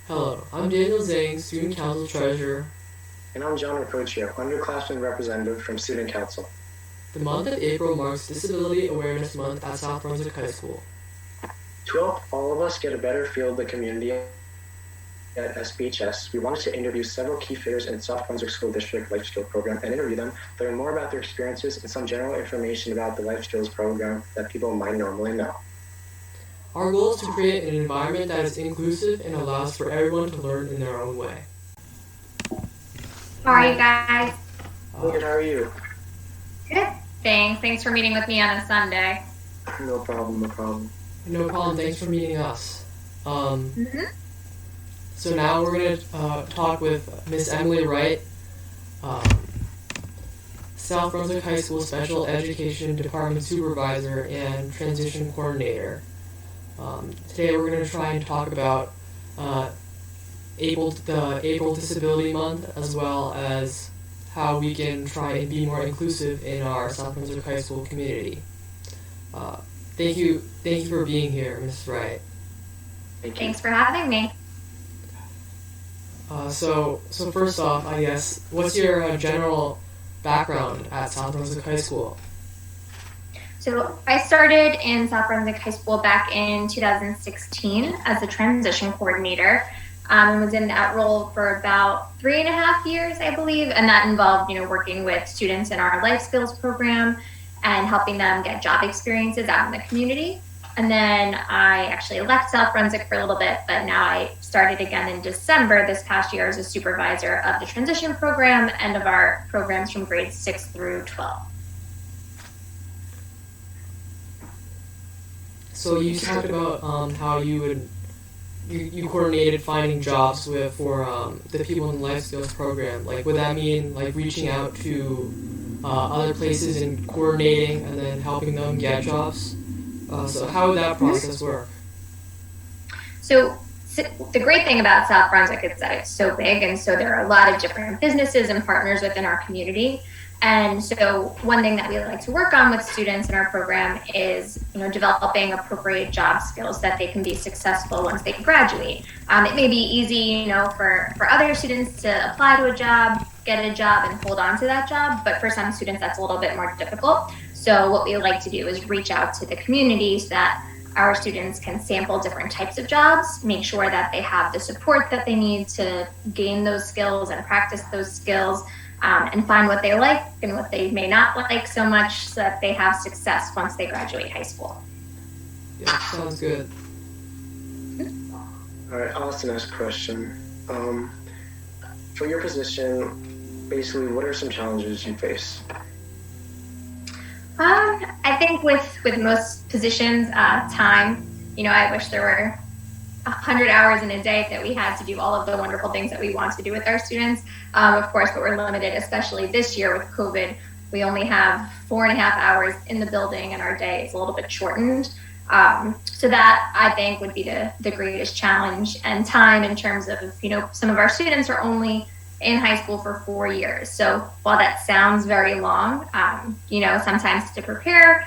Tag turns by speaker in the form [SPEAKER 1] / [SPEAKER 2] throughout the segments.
[SPEAKER 1] Hello, I'm Daniel Zhang, Student Council Treasurer.
[SPEAKER 2] And I'm John Rapocchio, underclassmen representative from Student Council.
[SPEAKER 1] The month of April marks Disability Awareness Month at South Brunswick High School.
[SPEAKER 2] To help all of us get a better feel of the community at SBHS, we wanted to interview several key figures in South Brunswick School District Life Skills Program and interview them, learn more about their experiences and some general information about the Life Skills Program that people might normally know.
[SPEAKER 1] Our goal is to create an environment that is inclusive and allows for everyone to learn in their own way.
[SPEAKER 3] How are you guys?
[SPEAKER 2] Good, how are you?
[SPEAKER 3] Good. Thanks for meeting with me on a Sunday.
[SPEAKER 2] No problem.
[SPEAKER 1] No problem, thanks for meeting us. So now we're going to talk with Miss Emily Wright, South Brunswick High School Special Education Department Supervisor and Transition Coordinator. Today we're going to try and talk about the April Disability Month, as well as how we can try and be more inclusive in our South Brunswick High School community. Thank you for being here, Ms. Wright.
[SPEAKER 3] Thanks for having me.
[SPEAKER 1] So first off, I guess, what's your general background at South Brunswick High School?
[SPEAKER 3] So I started in South Brunswick High School back in 2016 as a transition coordinator, and was in that role for about 3.5 years, I believe, and that involved, working with students in our life skills program and helping them get job experiences out in the community. And then I actually left South Brunswick for a little bit, but now I started again in December this past year as a supervisor of the transition program and of our programs from grades 6 through 12.
[SPEAKER 1] So you talked about how you coordinated finding jobs for the people in the life skills program. Like, would that mean like reaching out to other places and coordinating and then helping them get jobs? So how would that process work?
[SPEAKER 3] So the great thing about South Brunswick is that it's so big, and so there are a lot of different businesses and partners within our community. And so one thing that we like to work on with students in our program is, developing appropriate job skills that they can be successful once they graduate. It may be easy, for other students to apply to a job, get a job, and hold on to that job. But for some students, that's a little bit more difficult. So what we like to do is reach out to the community so that our students can sample different types of jobs, make sure that they have the support that they need to gain those skills and practice those skills, and find what they like and what they may not like so much so that they have success once they graduate high school.
[SPEAKER 1] Yeah, sounds good.
[SPEAKER 2] All right, I'll ask the next question. For your position, basically, what are some challenges you face?
[SPEAKER 3] I think with most positions, time, I wish there were 100 hours in a day that we had to do all of the wonderful things that we want to do with our students. Of course, but we're limited, especially this year with COVID. We only have 4.5 hours in the building, and our day is a little bit shortened. So that, I think, would be the greatest challenge. And time in terms of, some of our students are only in high school for 4 years. So while that sounds very long, sometimes to prepare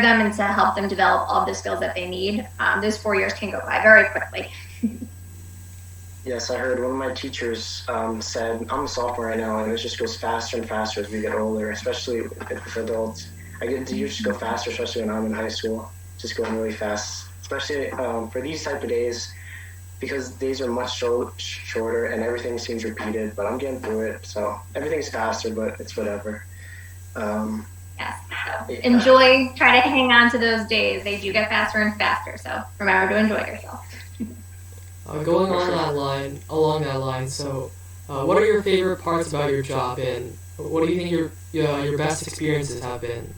[SPEAKER 3] them and to help them develop all the skills that they need, those 4 years can go by very quickly.
[SPEAKER 2] Yes, I heard one of my teachers said, I'm a sophomore right now, and it just goes faster and faster as we get older, especially with adults. I get to just go faster, especially when I'm in high school, just going really fast, especially for these type of days, because days are much shorter and everything seems repeated, but I'm getting through it, so everything's faster, but it's whatever.
[SPEAKER 3] Yes. So enjoy, try to hang on to those days. They do get faster and faster, so remember to enjoy yourself.
[SPEAKER 1] Going along that line, so what are your favorite parts about your job, and what do you think your best experiences have been?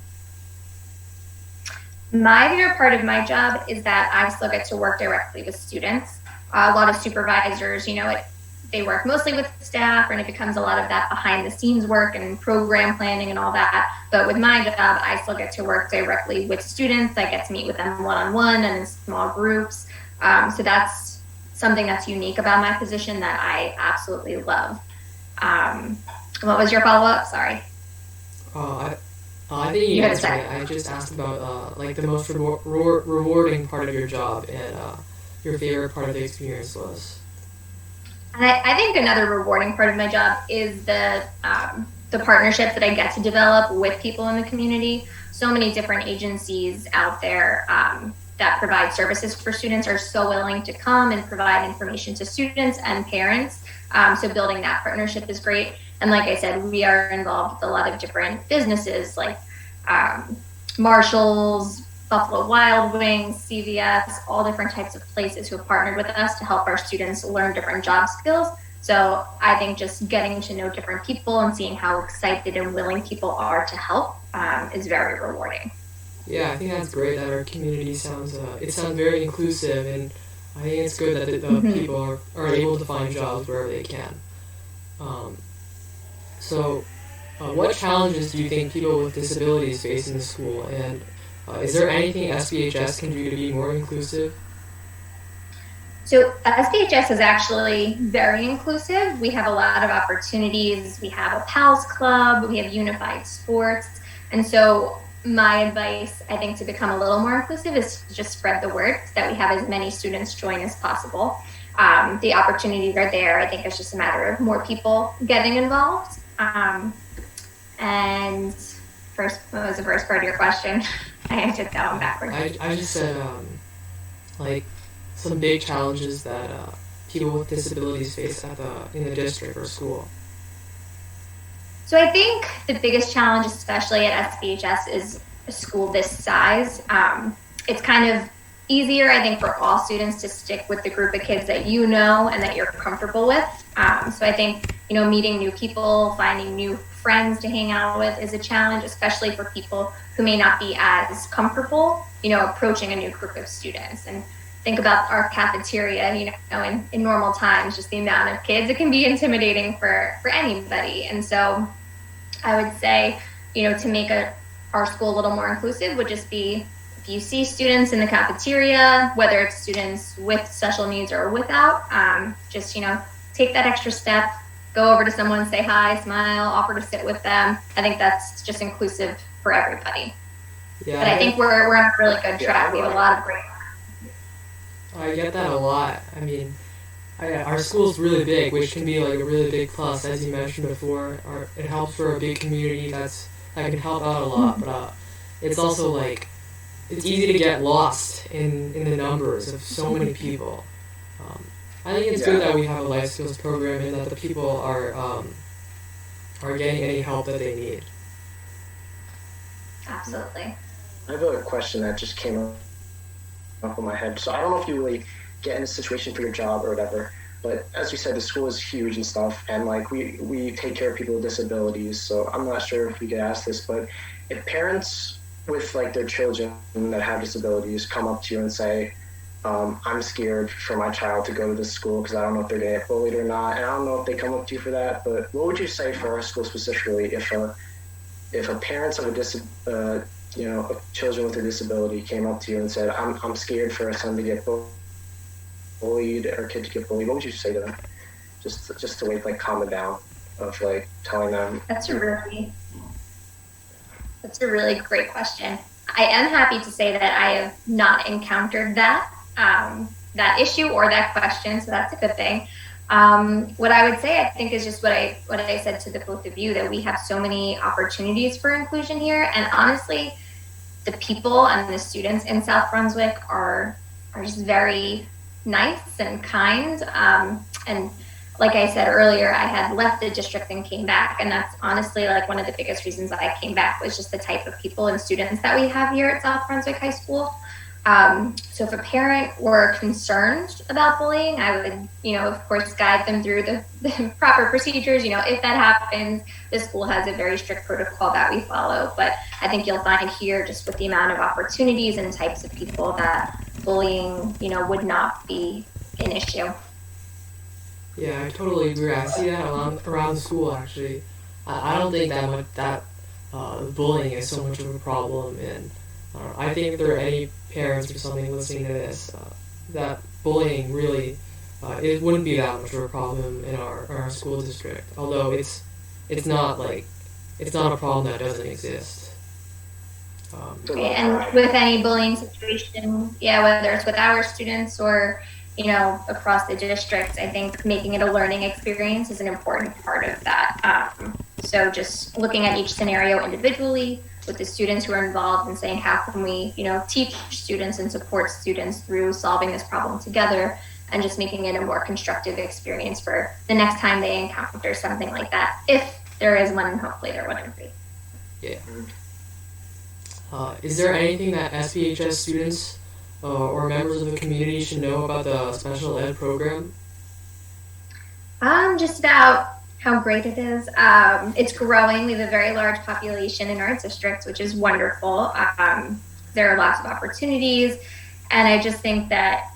[SPEAKER 3] My favorite part of my job is that I still get to work directly with students. A lot of supervisors, they work mostly with staff, and it becomes a lot of that behind the scenes work and program planning and all that. But with my job, I still get to work directly with students. I get to meet with them one-on-one and in small groups. So that's something that's unique about my position that I absolutely love. What was your follow-up? Sorry.
[SPEAKER 1] I think you answered it. I just asked about the most rewarding part of your job and your favorite part of the experience was.
[SPEAKER 3] I think another rewarding part of my job is the partnerships that I get to develop with people in the community. So many different agencies out there that provide services for students are so willing to come and provide information to students and parents. So building that partnership is great. And like I said, we are involved with a lot of different businesses like Marshalls, Buffalo Wild Wings, CVS, all different types of places who have partnered with us to help our students learn different job skills. So I think just getting to know different people and seeing how excited and willing people are to help is very rewarding.
[SPEAKER 1] Yeah, I think that's great that our community sounds very inclusive, and I think it's good that the people are able to find jobs wherever they can. So, what challenges do you think people with disabilities face in the school, and is there anything SBHS can do to be more inclusive?
[SPEAKER 3] So SBHS is actually very inclusive. We have a lot of opportunities. We have a PALS club, we have unified sports. And so my advice, I think, to become a little more inclusive is to just spread the word so that we have as many students join as possible. The opportunities are there. I think it's just a matter of more people getting involved. And first, what was the first part of your question? I took that one backwards.
[SPEAKER 1] I just said, like, some big challenges that people with disabilities face in the district or school.
[SPEAKER 3] So I think the biggest challenge, especially at SBHS, is a school this size. It's kind of easier, I think, for all students to stick with the group of kids that you know and that you're comfortable with. So I think, meeting new people, finding new friends to hang out with is a challenge, especially for people who may not be as comfortable, approaching a new group of students. And think about our cafeteria, in normal times, just the amount of kids, it can be intimidating for anybody. And so I would say, to make our school a little more inclusive would just be, if you see students in the cafeteria, whether it's students with special needs or without, just, take that extra step, go over to someone, say hi, smile, offer to sit with them. I think that's just inclusive for everybody. Yeah, but I think we're on a really good track. We have a lot of great.
[SPEAKER 1] I get that a lot. I mean, our school's really big, which can be like a really big plus, as you mentioned before. It helps for a big community that can help out a lot, but it's also like it's easy to get lost in the numbers of so many people. I think it's good that we have a life skills program and that the people are getting any help that they need.
[SPEAKER 3] Absolutely.
[SPEAKER 2] I have a question that just came up in my head. So I don't know if you really get in a situation for your job or whatever, but as you said, the school is huge and stuff, and like we take care of people with disabilities. So I'm not sure if we could ask this, but if parents with like their children that have disabilities come up to you and say, I'm scared for my child to go to this school because I don't know if they're going to get bullied or not, and I don't know if they come up to you for that, but what would you say for our school specifically if a parents of children with a disability came up to you and said, I'm scared for our son to get bullied or kid to get bullied, what would you say to them? Just to like calm it down of like telling them.
[SPEAKER 3] That's a really great question. I am happy to say that I have not encountered that issue or that question, so that's a good thing. What I would say, I think, is just what I said to the both of you, that we have so many opportunities for inclusion here, and honestly, the people and the students in South Brunswick are just very nice and kind. And like I said earlier, I had left the district and came back, and that's honestly like one of the biggest reasons that I came back was just the type of people and students that we have here at South Brunswick High School. So if a parent were concerned about bullying, I would, of course, guide them through the proper procedures. If that happens, the school has a very strict protocol that we follow. But I think you'll find here, just with the amount of opportunities and types of people, that bullying, would not be an issue.
[SPEAKER 1] Yeah, I totally agree. I see that around the school, actually. I don't think that bullying is so much of a problem, and I think if there are any parents or something listening to this, that bullying really it wouldn't be that much of a problem in our school district. Although it's not a problem that doesn't exist.
[SPEAKER 3] And with any bullying situation, whether it's with our students or across the district, I think making it a learning experience is an important part of that. So just looking at each scenario individually with the students who are involved and saying, how can we, teach students and support students through solving this problem together, and just making it a more constructive experience for the next time they encounter something like that, if there is one, and hopefully there wouldn't be.
[SPEAKER 1] Yeah. Is there anything that SBHS students or members of the community should know about the special ed program?
[SPEAKER 3] Just about how great it is. It's growing. We have a very large population in our district, which is wonderful. There are lots of opportunities, and I just think that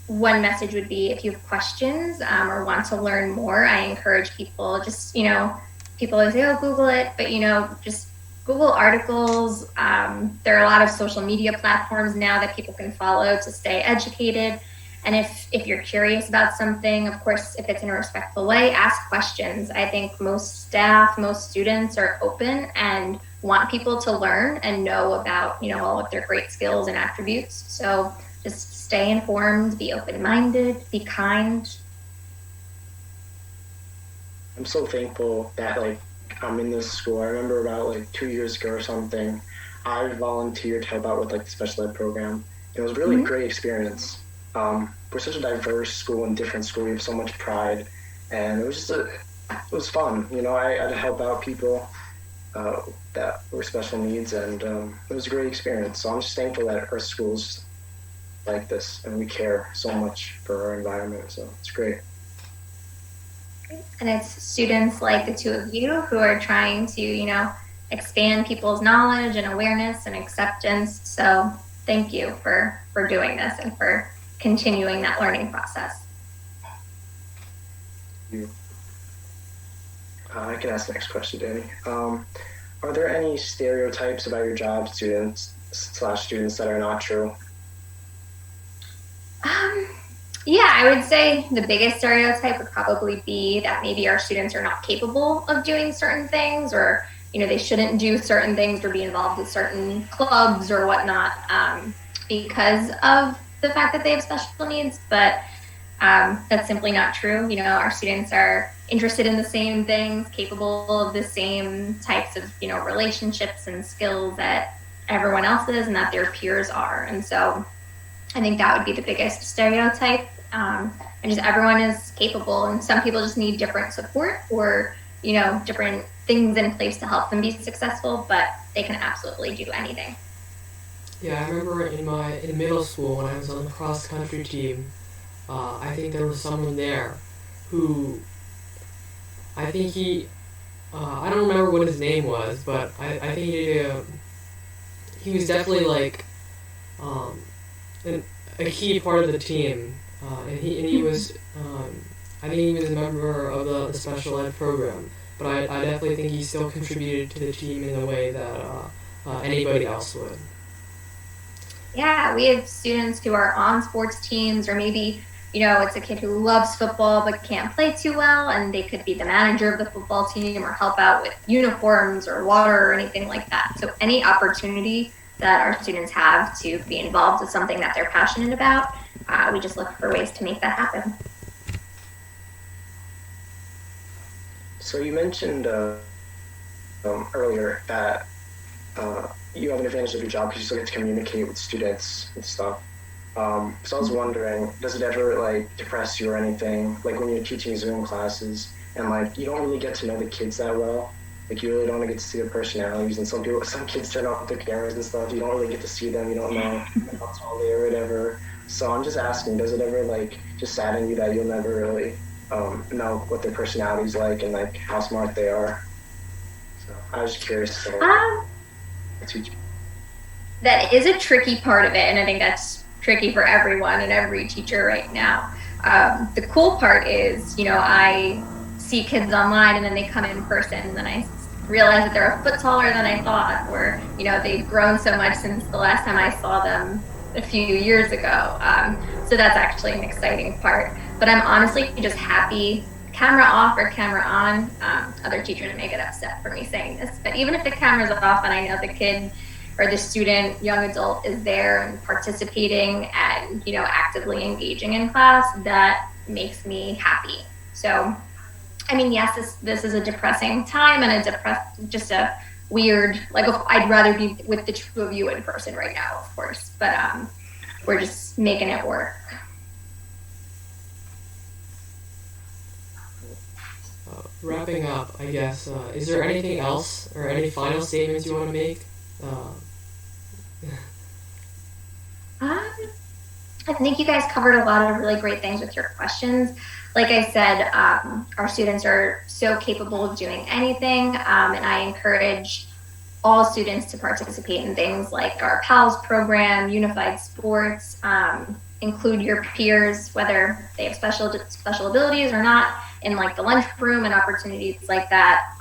[SPEAKER 3] one message would be, if you have questions or want to learn more, I encourage people, just, people always say, oh, Google it, but, just Google articles. There are a lot of social media platforms now that people can follow to stay educated. And if you're curious about something, of course, if it's in a respectful way, ask questions. I think most staff, most students are open and want people to learn and know about, all of their great skills and attributes. So just stay informed, be open-minded, be kind.
[SPEAKER 2] I'm so thankful that I'm in this school. I remember about 2 years ago or something, I volunteered to help out with the special ed program. It was really a great experience. We're such a diverse school and different school. We have so much pride, and it was just it was fun. I had to help out people that were special needs, and it was a great experience. So I'm just thankful that our school's like this, and we care so much for our environment. So it's great.
[SPEAKER 3] And it's students like the two of you who are trying to, expand people's knowledge and awareness and acceptance. So thank you for doing this and for continuing that learning process.
[SPEAKER 2] Thank you. I can ask the next question, Danny. Are there any stereotypes about your job, students that are not true?
[SPEAKER 3] Yeah, I would say the biggest stereotype would probably be that maybe our students are not capable of doing certain things, or, they shouldn't do certain things or be involved with certain clubs or whatnot because of the fact that they have special needs. But that's simply not true. Our students are interested in the same things, capable of the same types of, relationships and skills that everyone else is and that their peers are. And so I think that would be the biggest stereotype. And just everyone is capable, and some people just need different support or, different things in place to help them be successful, but they can absolutely do anything.
[SPEAKER 1] Yeah, I remember in middle school when I was on the cross country team, I think there was someone there who, I think I don't remember what his name was, but I think he was definitely a key part of the team, and he was I think he was a member of the special ed program, but I definitely think he still contributed to the team in the way that anybody else would.
[SPEAKER 3] Yeah, we have students who are on sports teams, or maybe, it's a kid who loves football but can't play too well, and they could be the manager of the football team or help out with uniforms or water or anything like that. So any opportunity that our students have to be involved with something that they're passionate about, we just look for ways to make that happen.
[SPEAKER 2] So you mentioned earlier that you have an advantage of your job because you still get to communicate with students and stuff. So I was wondering, does it ever depress you or anything? When you're teaching Zoom classes and you don't really get to know the kids that well. You really don't get to see their personalities, and some kids turn off their cameras and stuff. You don't really get to see them. You don't know how tall they are or whatever. So I'm just asking, does it ever just sadden you that you'll never really know what their personality's like and how smart they are? So I was just curious.
[SPEAKER 3] That is a tricky part of it, and I think that's tricky for everyone and every teacher right now. The cool part is, I see kids online and then they come in person, and then I realize that they're a foot taller than I thought, or they've grown so much since the last time I saw them a few years ago. So that's actually an exciting part. But I'm honestly just happy, camera off or camera on. Other teachers may get upset for me saying this, but even if the camera's off and I know the kid or the student, young adult is there and participating and, actively engaging in class, that makes me happy. So, I mean, yes, this is a depressing time and just a weird, like, I'd rather be with the two of you in person right now, of course, but we're just making it work.
[SPEAKER 1] Wrapping up, I guess, is there anything else or any final statements you want to make?
[SPEAKER 3] I think you guys covered a lot of really great things with your questions. Like I said, our students are so capable of doing anything, and I encourage all students to participate in things like our PALS program, unified sports, include your peers, whether they have special abilities or not, in like the lunchroom and opportunities like that,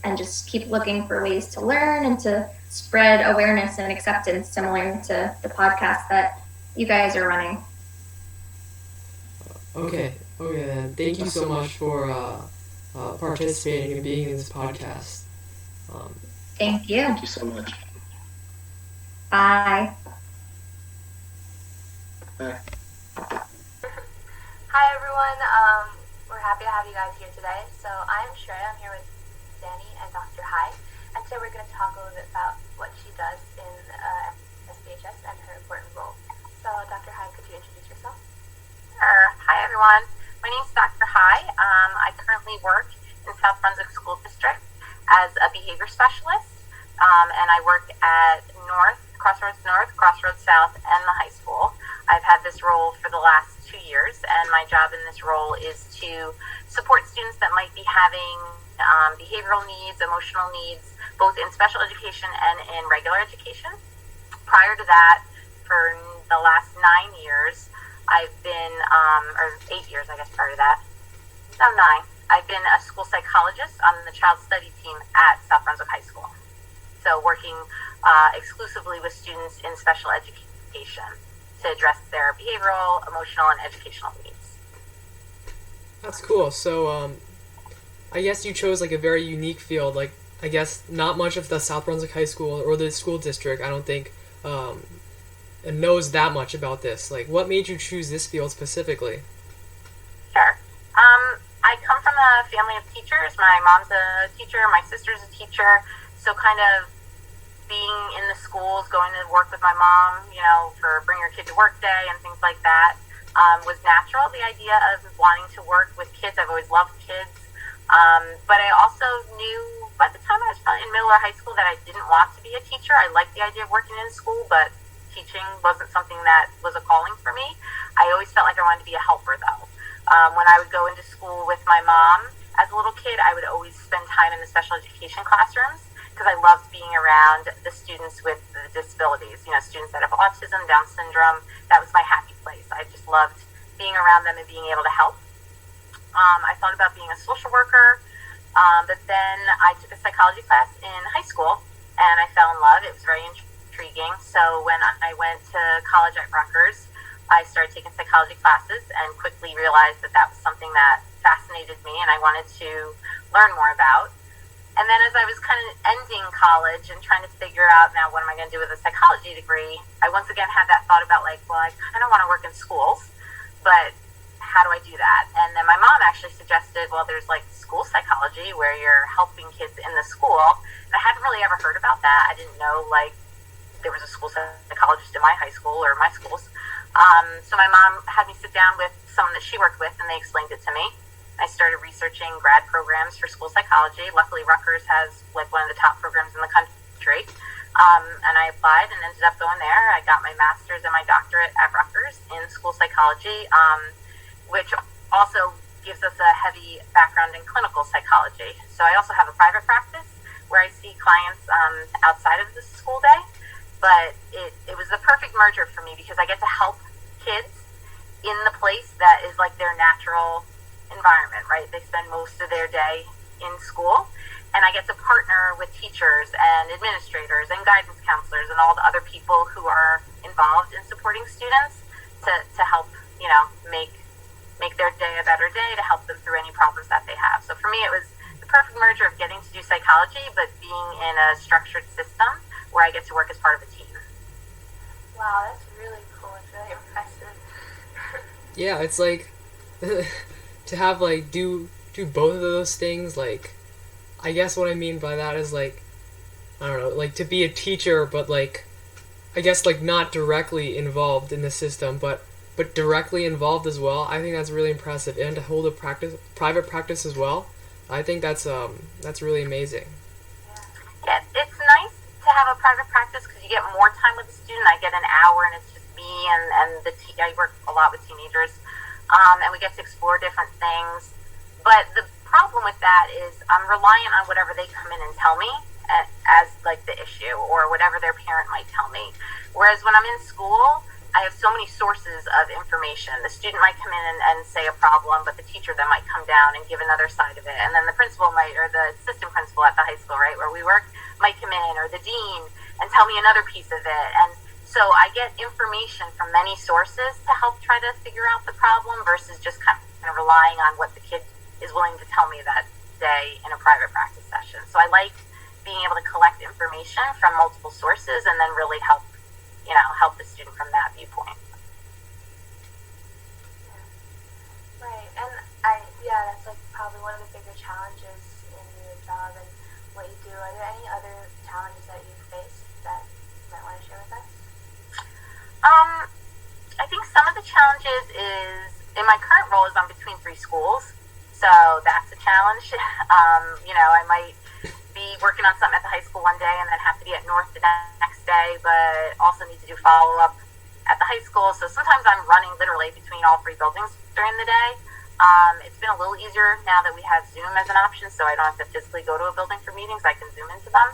[SPEAKER 3] and just keep looking for ways to learn and to spread awareness and acceptance, similar to the podcast that you guys are running.
[SPEAKER 1] Okay, then. Thank you so much for participating and being in this podcast.
[SPEAKER 3] Thank you.
[SPEAKER 2] Thank you so much.
[SPEAKER 3] Bye.
[SPEAKER 2] Bye.
[SPEAKER 4] Hi everyone, we're happy to have you guys here today. So I'm Shreya, I'm here with Danny and Dr. Hye, and today we're going to talk a little bit about what she does in SBHS and her important role. So Dr. Hye, could you introduce yourself?
[SPEAKER 5] Sure. Hi everyone, my name is Dr. Hye. I currently work in South Brunswick School District as a behavior specialist, and I work at Crossroads North, Crossroads South, and the high school. I've had this role for the last 2 years, and my job in this role is to support students that might be having behavioral needs, emotional needs, both in special education and in regular education. Prior to that, for the last 9 years, I've been, or 8 years, I guess, prior to that. No, 9. I've been a school psychologist on the child study team at South Brunswick High School. So working exclusively with students in special education to address their behavioral, emotional, and educational needs.
[SPEAKER 1] That's cool. So, I guess you chose like a very unique field. Like, I guess not much of the South Brunswick High School or the school district, I don't think, knows that much about this. Like, what made you choose this field specifically?
[SPEAKER 5] Sure. I come from a family of teachers. My mom's a teacher, my sister's a teacher, so kind of being in the schools, going to work with my mom, for bring your kid to work day and things like that, was natural. The idea of wanting to work with kids, I've always loved kids. But I also knew by the time I was probably in middle or high school that I didn't want to be a teacher. I liked the idea of working in school, but teaching wasn't something that was a calling for me. I always felt like I wanted to be a helper, though. When I would go into school with my mom as a little kid, I would always spend time in the special education classrooms because I loved being around the students with the disabilities, students that have autism, Down syndrome. That was my happy place. I just loved being around them and being able to help. I thought about being a social worker, but then I took a psychology class in high school, and I fell in love. It was very intriguing. So when I went to college at Rutgers, I started taking psychology classes and quickly realized that that was something that fascinated me and I wanted to learn more about. And then as I was kind of ending college and trying to figure out now what am I going to do with a psychology degree, I once again had that thought about I kind of want to work in schools, but how do I do that? And then my mom actually suggested, there's school psychology where you're helping kids in the school. And I hadn't really ever heard about that. I didn't know there was a school psychologist in my high school or my schools. So my mom had me sit down with someone that she worked with and they explained it to me. I started researching grad programs for school psychology. Luckily, Rutgers has one of the top programs in the country. And I applied and ended up going there. I got my master's and my doctorate at Rutgers in school psychology, which also gives us a heavy background in clinical psychology. So I also have a private practice where I see clients outside of the school day. But it was the perfect merger for me because I get to help kids in the place that is their natural environment, right? They spend most of their day in school, and I get to partner with teachers and administrators and guidance counselors and all the other people who are involved in supporting students to help, make their day a better day, to help them through any problems that they have. So for me, it was the perfect merger of getting to do psychology, but being in a structured system where I get to work as part of a team.
[SPEAKER 4] Wow, that's really cool. It's really impressive.
[SPEAKER 1] Yeah, it's like to have like do both of those things. Like, I guess what I mean by that is like, I don't know, like to be a teacher, but like, I guess like not directly involved in the system, but directly involved as well. I think that's really impressive, and to hold a private practice as well. I think that's really amazing.
[SPEAKER 5] Yeah, it's nice to have a private practice because you get more time with the student. I get an hour, and it's just me and I work a lot with teenagers, and we get to explore different things. But the problem with that is I'm reliant on whatever they come in and tell me as like the issue, or whatever their parent might tell me. Whereas when I'm in school, I have so many sources of information. The student might come in and say a problem, but the teacher then might come down and give another side of it. And then the principal might, or the assistant principal at the high school, right, where we work, might come in, or the dean, and tell me another piece of it. And so I get information from many sources to help try to figure out the problem versus just kind of relying on what the kid is willing to tell me that day in a private practice session. So I like being able to collect information from multiple sources and then really help the student from that viewpoint.
[SPEAKER 4] Right, and that's like probably one of the bigger challenges in your job and what you do. Are there any other challenges that you face that you might want to share with us?
[SPEAKER 5] I think some of the challenges is, in my current role, is I'm between 3 schools, so that's a challenge. I might be working on something at the high school one day and then have to be at North the next day, but also need to do follow-up at the high school. So sometimes I'm running literally between all 3 buildings during the day. It's been a little easier now that we have Zoom as an option, so I don't have to physically go to a building for meetings. I can Zoom into them.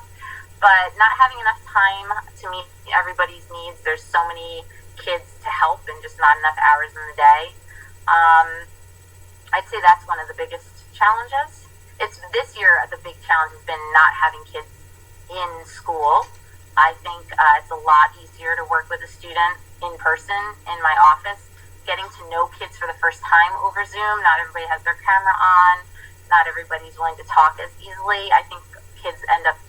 [SPEAKER 5] But not having enough time to meet everybody's needs. There's so many kids to help and just not enough hours in the day. I'd say that's one of the biggest challenges. It's this year, the big challenge has been not having kids in school. I think it's a lot easier to work with a student in person in my office, getting to know kids for the first time over Zoom. Not everybody has their camera on. Not everybody's willing to talk as easily. I think kids end up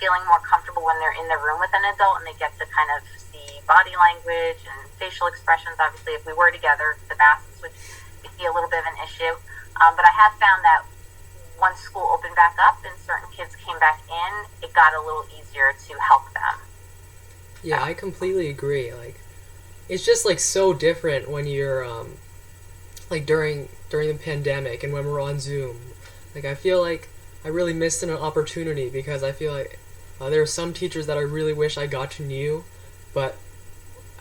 [SPEAKER 5] feeling more comfortable when they're in the room with an adult and they get to kind of see body language and facial expressions. Obviously, if we were together, the masks would be a little bit of an issue. But I have found that once school opened back up and certain kids came back in, it got a little easier to help them.
[SPEAKER 1] Yeah, I completely agree. Like, it's just like so different when you're like during the pandemic and when we're on Zoom. Like, I feel like I really missed an opportunity because I feel like there are some teachers that I really wish I got to know, but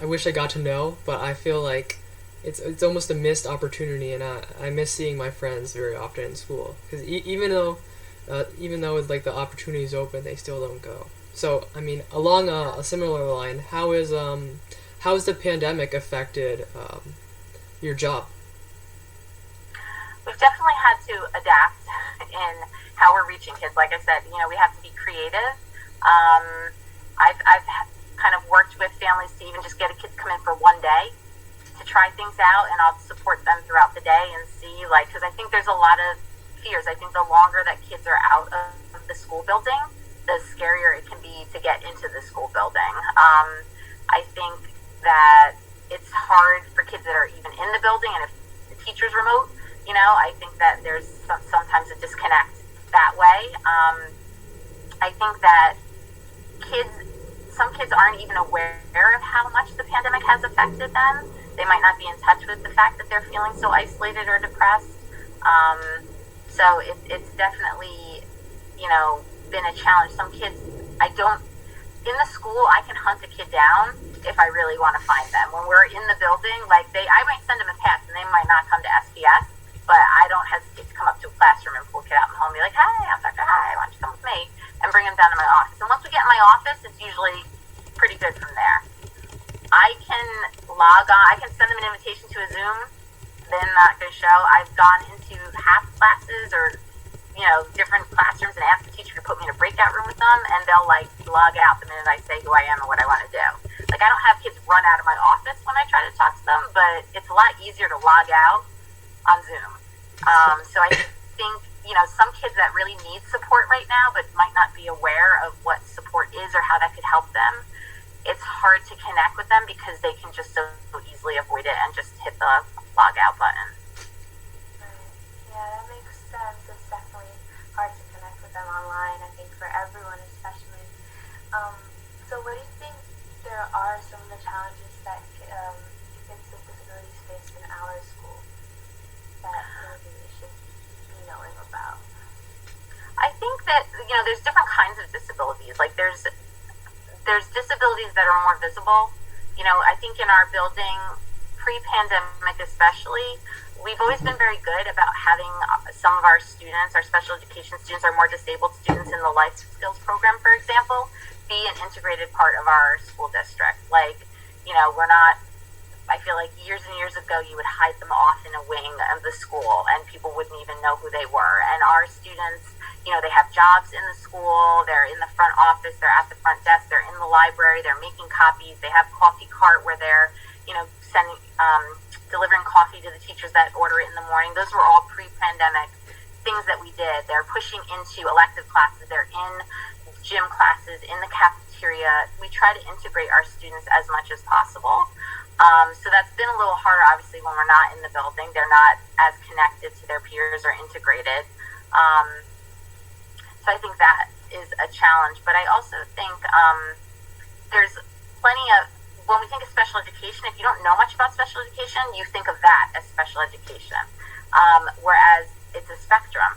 [SPEAKER 1] I feel like it's almost a missed opportunity, and I miss seeing my friends very often in school because even though it's like the opportunity is open, they still don't go. So I mean, along a similar line, how has the pandemic affected your job?
[SPEAKER 5] We've definitely had to adapt in how we're reaching kids. Like I said, we have to be creative. I've kind of worked with families to even just get a kid to come in for one day to try things out, and I'll support them throughout the day and see, because I think there's a lot of fears. I think the longer that kids are out of the school building, the scarier it can be to get into the school building. I think that it's hard for kids that are even in the building, and if the teacher's remote, I think that there's sometimes a disconnect that way. I think that some kids aren't even aware of how much the pandemic has affected them. They might not be in touch with the fact that they're feeling so isolated or depressed. So it's definitely, been a challenge. Some kids, in the school, I can hunt a kid down if I really want to find them. When we're in the building, I might send them a text and they might not come to SBS, but I don't hesitate to come up to a classroom and pull a kid out in the home and be like, "Hey, I'm Dr. Hye, why don't you come with me?" and bring them down to my office. And once we get in my office, it's usually pretty good from there. I can log on, I can send them an invitation to a Zoom, then not going to show. I've gone into half classes or, different classrooms and asked the teacher to put me in a breakout room with them, and they'll log out the minute I say who I am and what I want to do. I don't have kids run out of my office when I try to talk to them, but it's a lot easier to log out on Zoom. So I think some kids that really need support right now but might not be aware of what support is or how that could help them, it's hard to connect with them because they can just so easily avoid it and just hit the log out button.
[SPEAKER 4] Right. Yeah, that makes sense. It's definitely hard to connect with them online, I think, for everyone especially. So what do you think there are some of the challenges that kids with disabilities face in our school that maybe we should be knowing about?
[SPEAKER 5] I think that, there's different kinds of disabilities. Like there's disabilities that are more visible. I think in our building, pre-pandemic especially, we've always been very good about having some of our students, our special education students, our more disabled students in the life skills program, for example, be an integrated part of our school district. Like, we're not, I feel like years and years ago, you would hide them off in a wing of the school and people wouldn't even know who they were. And our students, they have jobs in the school, they're in the front office, they're at the front desk, they're in the library, they're making copies, they have coffee cart where they're, sending, delivering coffee to the teachers that order it in the morning. Those were all pre-pandemic things that we did. They're pushing into elective classes, they're in gym classes, in the cafeteria. We try to integrate our students as much as possible. So that's been a little harder, obviously, when we're not in the building. They're not as connected to their peers or integrated. So I think that is a challenge. But I also think there's plenty of, when we think of special education, if you don't know much about special education, you think of that as special education. Whereas it's a spectrum.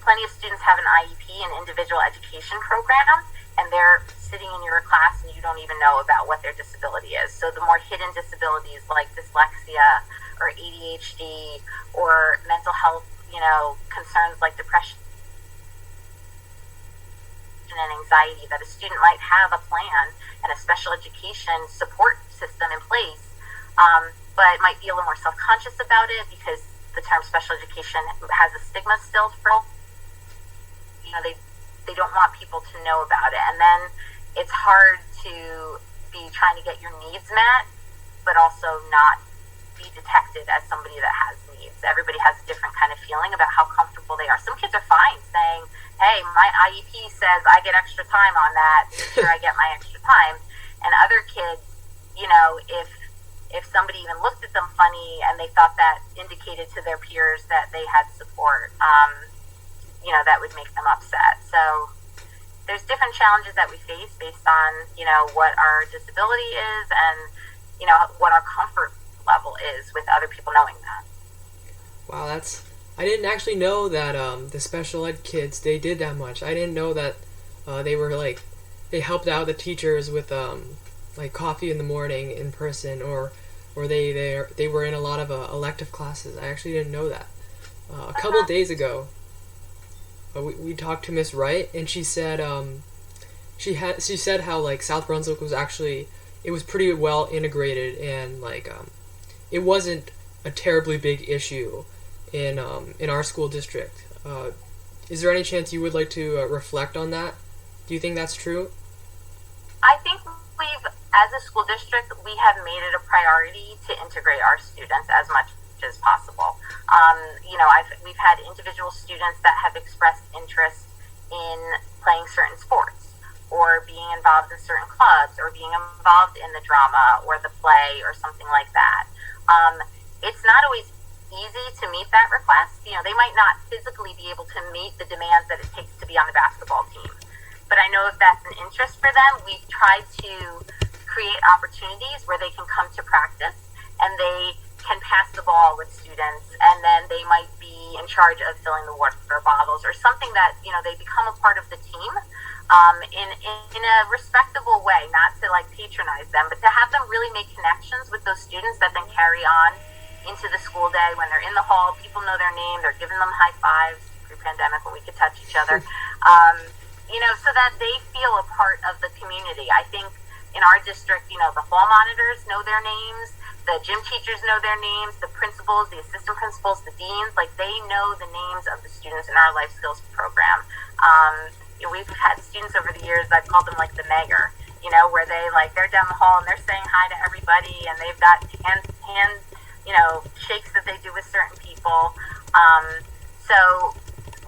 [SPEAKER 5] Plenty of students have an IEP, an individual education program, and they're sitting in your class and you don't even know about what their disability is. So the more hidden disabilities like dyslexia or ADHD or mental health, concerns like depression and anxiety, that a student might have a plan and a special education support system in place, but might be a little more self-conscious about it because the term special education has a stigma still for, they don't want people to know about it. And then it's hard to be trying to get your needs met, but also not be detected as somebody that has needs. Everybody has a different kind of feeling about how comfortable they are. Some kids are fine saying, hey, my IEP says I get extra time on that, make sure I get my extra time. And other kids, if somebody even looked at them funny and they thought that indicated to their peers that they had support, that would make them upset. So there's different challenges that we face based on, what our disability is and, what our comfort level is with other people knowing that.
[SPEAKER 1] Wow, I didn't actually know that the special ed kids, they did that much. I didn't know that they were they helped out the teachers with coffee in the morning in person, or they were in a lot of elective classes. I actually didn't know that. A couple of days ago, we talked to Miss Wright, and she said she said how South Brunswick was actually, it was pretty well integrated, and it wasn't a terribly big issue in our school district. Is there any chance you would like to reflect on that? Do you think that's true?
[SPEAKER 5] I think as a school district, we have made it a priority to integrate our students as much as possible. We've had individual students that have expressed interest in playing certain sports or being involved in certain clubs or being involved in the drama or the play or something like that. It's not always easy to meet that request. They might not physically be able to meet the demands that it takes to be on the basketball team. But I know if that's an interest for them, we've tried to create opportunities where they can come to practice and they can pass the ball with students, and then they might be in charge of filling the water bottles or something that, they become a part of the team in a respectable way, not to patronize them, but to have them really make connections with those students that then carry on into the school day. When they're in the hall, people know their name, they're giving them high fives, pre-pandemic when we could touch each other, so that they feel a part of the community. I think in our district, the hall monitors know their names, the gym teachers know their names, the principals, the assistant principals, the deans, they know the names of the students in our life skills program. We've had students over the years, I've called them the mayor, where they're down the hall and they're saying hi to everybody, and they've got hand shakes that they do with certain people. So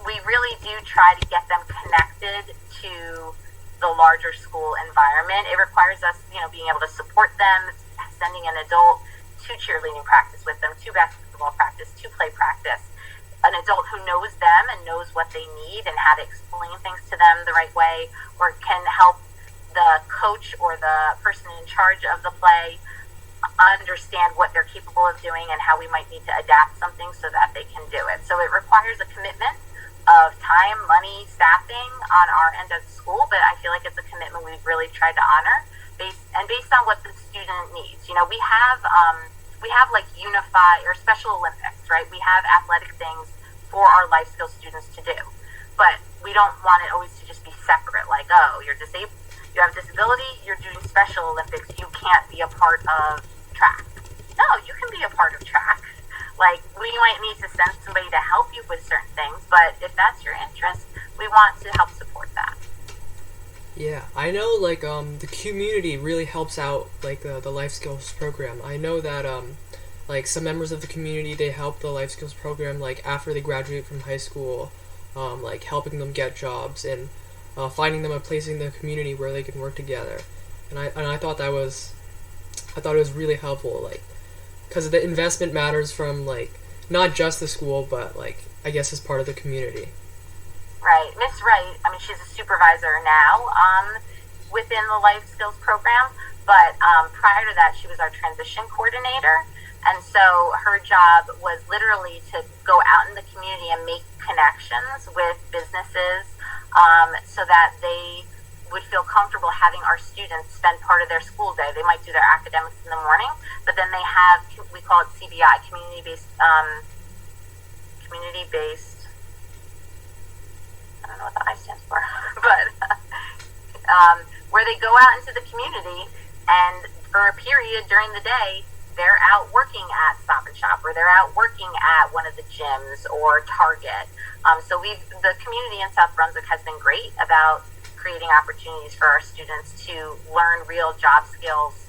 [SPEAKER 5] we really do try to get them connected to the larger school environment. It requires us, being able to support them, sending an adult to cheerleading practice with them, to basketball practice, to play practice. An adult who knows them and knows what they need and how to explain things to them the right way, or can help the coach or the person in charge of the play understand what they're capable of doing and how we might need to adapt something so that they can do it. So it requires a commitment of time, money, staffing on our end as a school, but I feel like it's a commitment we've really tried to honor based on what the student needs. We have like Unify or Special Olympics, right? We have athletic things for our life skills students to do, but we don't want it always to just be separate. Like, oh, you're disabled, you have a disability, you're doing Special Olympics, you can't be a part of track. No, you can be a part of track. Like, we might need to send somebody to help you with certain things, but if that's your interest, we want to help support that.
[SPEAKER 1] Yeah, I know, like, the community really helps out, like, the life skills program. I know that, like, some members of the community, they help the life skills program, like, after they graduate from high school, like, helping them get jobs and finding them a place in the community where they can work together. And I thought it was really helpful, like, because the investment matters from, like, not just the school, but, like, I guess as part of the community.
[SPEAKER 5] Right. Miss Wright, she's a supervisor now within the life skills program, but prior to that, she was our transition coordinator. And so her job was literally to go out in the community and make connections with businesses so that they would feel comfortable having our students spend part of their school day. They might do their academics in the morning, but then they have, we call it CBI, community-based, I don't know what the I stands for, but where they go out into the community and for a period during the day, they're out working at Stop and Shop, or they're out working at one of the gyms or Target. So the community in South Brunswick has been great about creating opportunities for our students to learn real job skills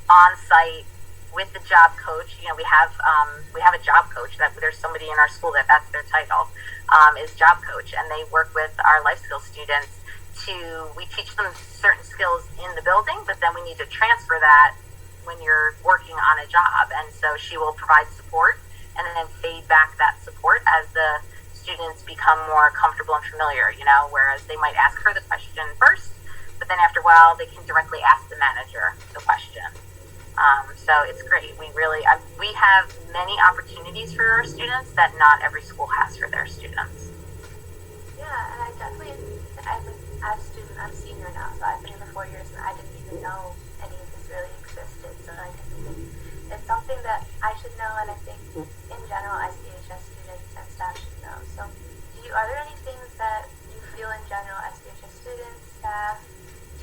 [SPEAKER 5] on site with the job coach. We have a job coach. That there's somebody in our school that's their title, is job coach, and they work with our life skills students we teach them certain skills in the building, but then we need to transfer that when you're working on a job. And so she will provide support and then feed back that support as the students become more comfortable and familiar, whereas they might ask her the question first, but then after a while they can directly ask the manager the question. So it's great. We have many opportunities for our students that not every school has for their students.
[SPEAKER 4] Yeah, and I definitely, as a student, I'm senior now, so I've been here for 4 years, and I didn't even know any of this really existed. So I think it's something that I should know, and I think in general, SBHS students and staff should know. So, are there any things that you feel in general SBHS students, staff,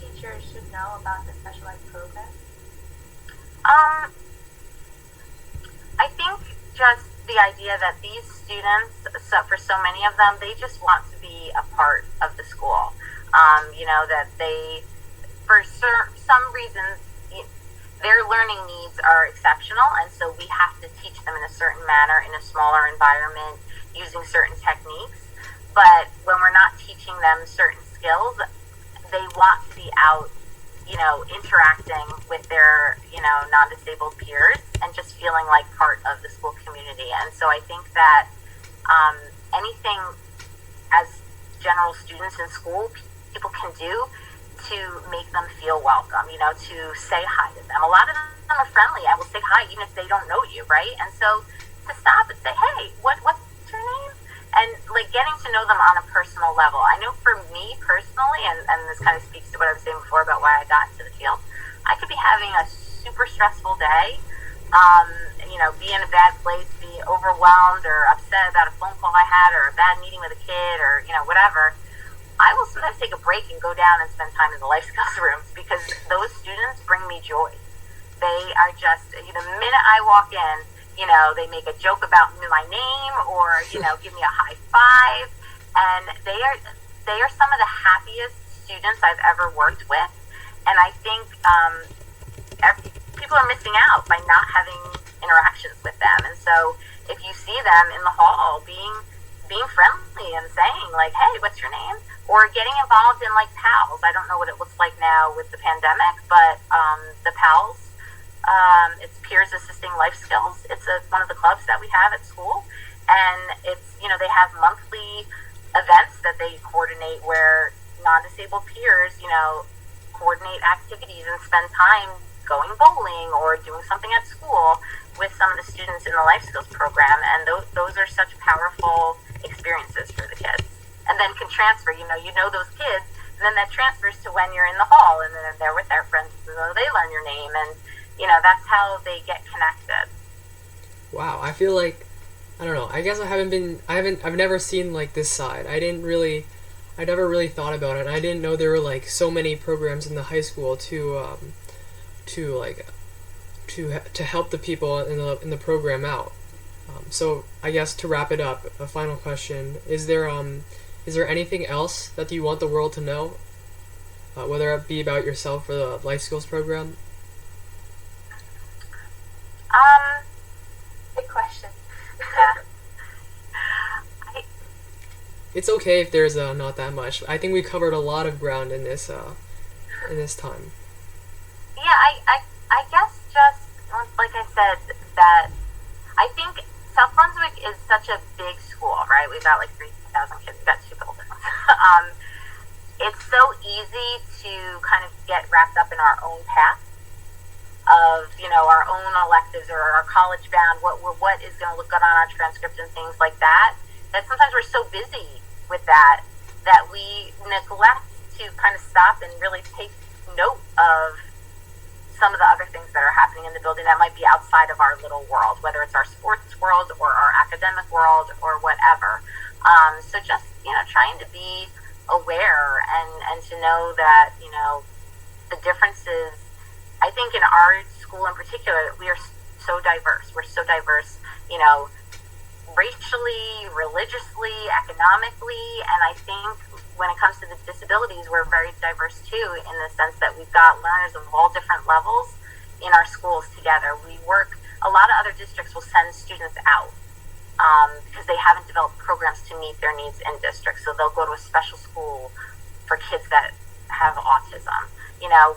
[SPEAKER 4] teachers should know about the special ed program?
[SPEAKER 5] I think just the idea that these students, for so many of them, they just want to be a part of the school. That they, for some reasons, their learning needs are exceptional, and so we have to teach them in a certain manner, in a smaller environment, using certain techniques. But when we're not teaching them certain skills, they want to be out, interacting with their, non-disabled peers and just feeling like part of the school community. And so I think that anything as general students in school people can do to make them feel welcome, to say hi to them. A lot of them are friendly. I will say hi even if they don't know you, right? And so to stop and say, hey, what's your name? And like getting to know them on a personal level. I know for me personally, and this kind of speaks to what I was saying before about why I got into the field, I could be having a super stressful day, be in a bad place, be overwhelmed or upset about a phone call I had or a bad meeting with a kid or, whatever. I will sometimes take a break and go down and spend time in the life skills rooms because those students bring me joy. They are just, the minute I walk in, they make a joke about my name or, give me a high five. And they are some of the happiest students I've ever worked with. And I think people are missing out by not having interactions with them. And so if you see them in the hall being being friendly and saying, like, hey, what's your name? Or getting involved in, like, PALS. I don't know what it looks like now with the pandemic, but the PALS, it's Peers Assisting Life Skills. It's one of the clubs that we have at school. And it's, they have monthly events that they coordinate where non-disabled peers, coordinate activities and spend time going bowling or doing something at school with some of the students in the life skills program. And those are such powerful experiences for the kids. And then can transfer, those kids, and then that transfers to when you're in the hall and then they're there with their friends and so they learn your name, and that's how they get connected.
[SPEAKER 1] Wow, I feel like, I don't know, I guess I've never seen like this side. I never really thought about it, and I didn't know there were like so many programs in the high school to help the people in the program out. So I guess to wrap it up, a final question: is there anything else that you want the world to know, whether it be about yourself or the life skills program?
[SPEAKER 4] Good question.
[SPEAKER 5] Yeah.
[SPEAKER 1] It's okay if there's not that much. I think we covered a lot of ground in this time.
[SPEAKER 5] Yeah, I guess just like I said, that I think South Brunswick is such a big school, right? We've got like 3,000 kids. We've got 2 buildings. It's so easy to kind of get wrapped up in our own path of, our own electives or our college bound, what is going to look good on our transcript and things like that, that sometimes we're so busy with that we neglect to kind of stop and really take note of some of the other things that are happening in the building that might be outside of our little world, whether it's our sports world or our academic world or whatever. So just, trying to be aware and to know that, the differences. I think in our school in particular, we are so diverse. We're so diverse, racially, religiously, economically, and I think when it comes to the disabilities, we're very diverse too, in the sense that we've got learners of all different levels in our schools together. A lot of other districts will send students out because they haven't developed programs to meet their needs in districts, so they'll go to a special school for kids that have autism.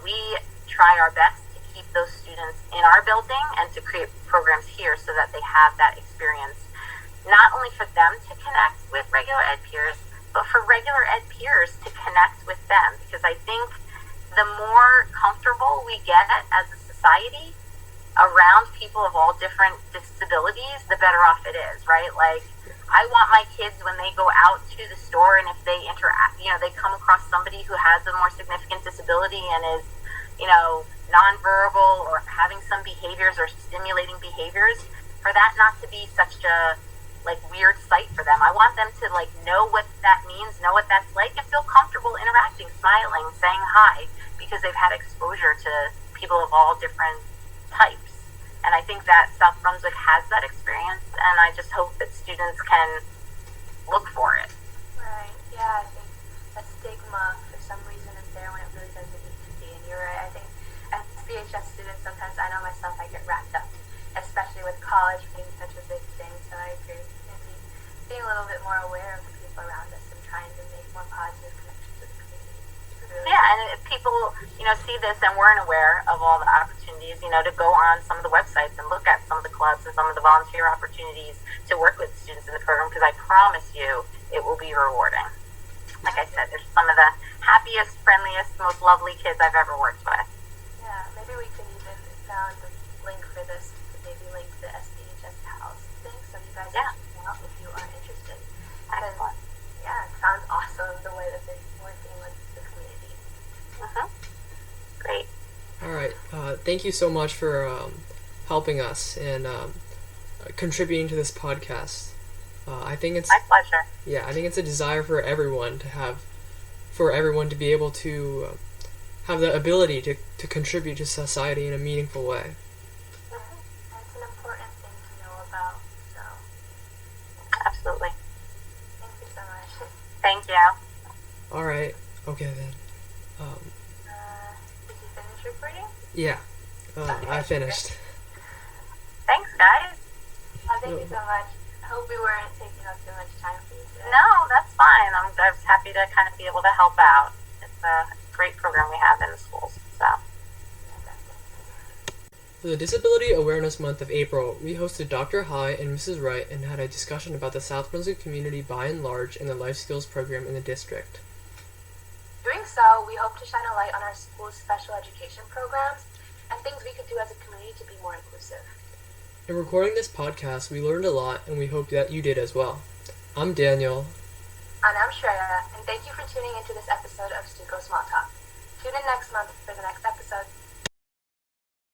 [SPEAKER 5] We try our best to keep those students in our building and to create programs here so that they have that experience, not only for them to connect with regular ed peers, but for regular ed peers to connect with them. Because I think the more comfortable we get as a society around people of all different disabilities, the better off it is, right? Like, I want my kids, when they go out to the store and if they interact, they come across somebody who has a more significant disability and is, nonverbal or having some behaviors or stimulating behaviors, for that not to be such a weird sight for them. I want them to know what that means, know what that's like, and feel comfortable interacting, smiling, saying hi, because they've had exposure to people of all different types. And I think that South Brunswick has that experience, and I just hope that students can look for it.
[SPEAKER 4] Right. Yeah, I think that stigma for some reason is there when it really doesn't need to be. And you're right. I think as SBHS students, sometimes I know myself, I get wrapped up, especially with college being such a big thing. So I agree. Maybe being a little bit more aware of the people around us and trying to make more positive connections with the community. Really,
[SPEAKER 5] yeah, and if people, see this and weren't aware of all the opportunities, to go on some of the websites and look at some of the clubs and some of the volunteer opportunities to work with students in the program, because I promise you it will be rewarding. Like I said, there's some of the happiest, friendliest, most lovely kids I've ever worked with.
[SPEAKER 4] Yeah, maybe we could even found the link for this, maybe link the SBHS House thing, so you guys can check it out if you are interested.
[SPEAKER 5] Excellent.
[SPEAKER 4] Yeah, it sounds awesome the way that they're working with the community.
[SPEAKER 5] Great.
[SPEAKER 1] All right. Thank you so much for helping us and contributing to this podcast. I think it's
[SPEAKER 5] my pleasure.
[SPEAKER 1] Yeah, I think it's a desire for everyone to be able to have the ability to contribute to society in a meaningful way.
[SPEAKER 4] That's an important thing to know about. So,
[SPEAKER 5] absolutely.
[SPEAKER 4] Thank you so much.
[SPEAKER 5] Thank you.
[SPEAKER 1] All right. Okay then.
[SPEAKER 4] Did you finish recording?
[SPEAKER 1] Yeah. I finished.
[SPEAKER 5] Thanks, guys.
[SPEAKER 4] Thank you so much. I hope we weren't taking up too much time.
[SPEAKER 5] No, that's fine. I was happy to kind of be able to help out. It's a great program we have in the schools. So.
[SPEAKER 1] For the Disability Awareness Month of April, we hosted Dr. Hye and Mrs. Wright and had a discussion about the South Brunswick community by and large and the life skills program in the district.
[SPEAKER 4] Doing so, we hope to shine a light on our school's special education programs and things we could do as a community to be more inclusive.
[SPEAKER 1] In recording this podcast, we learned a lot and we hope that you did as well. I'm Daniel.
[SPEAKER 4] And I'm Shreya, and thank you for tuning into this episode of STUCO Small Talk. Tune in next month for the next episode.